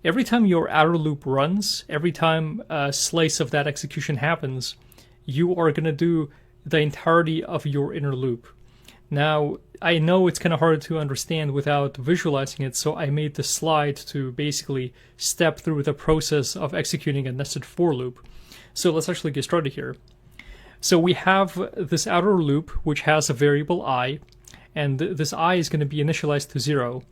every time your outer loop runs, every time a slice of that execution happens, you are going to do the entirety of your inner loop. Now, I know it's kind of hard to understand without visualizing it, so I made the slide to basically step through the process of executing a nested for loop. So let's actually get started here. So we have this outer loop, which has a variable I, and this I is going to be initialized to 0.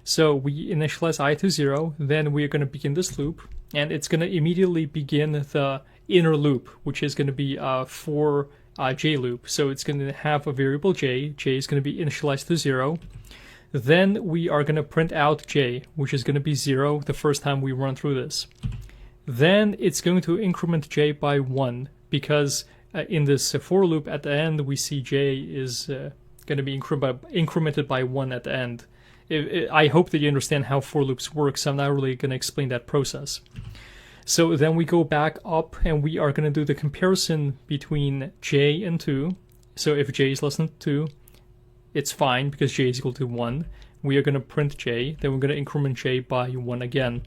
So we initialize I to 0, then we're going to begin this loop, and it's going to immediately begin the inner loop, which is going to be for j loop. So it's going to have a variable j is going to be initialized to 0. Then we are going to print out j, which is going to be 0 the first time we run through this. Then it's going to increment j by 1, because in this for loop at the end, we see j is going to be incremented by 1 at the end. I hope that you understand how for loops work, so I'm not really going to explain that process. So then we go back up and we are going to do the comparison between j and 2. So if j is less than 2, it's fine because j is equal to 1. We are going to print j, then we're going to increment j by 1 again.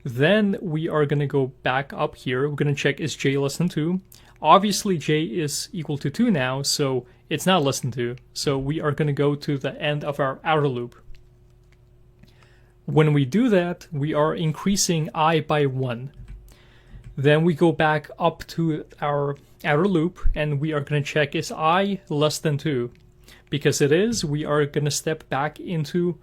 Then we are going to go back up here. We're going to check, is j less than 2? Obviously j is equal to 2 now, so it's not less than 2. So we are going to go to the end of our outer loop. When we do that, we are increasing I by 1. Then we go back up to our outer loop and we are going to check, is I less than 2? Because it is, we are going to step back into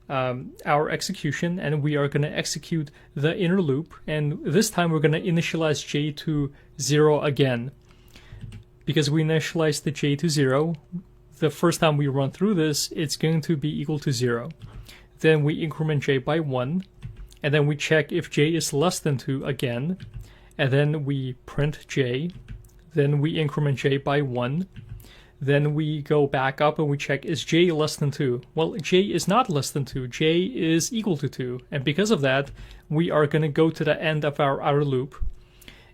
our execution and we are going to execute the inner loop. And this time we're going to initialize j to 0 again. Because we initialized the j to 0, the first time we run through this, it's going to be equal to 0. Then we increment j by 1, and then we check if j is less than 2 again, and then we print j, then we increment j by 1, then we go back up and we check, is j less than 2? Well, j is not less than 2, j is equal to 2, and because of that, we are going to go to the end of our outer loop,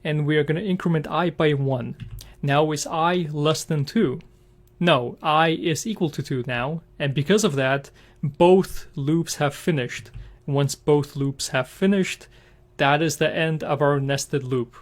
and we are going to increment I by 1. Now is I less than 2? No, I is equal to 2 now, and because of that, both loops have finished. Once both loops have finished, that is the end of our nested loop.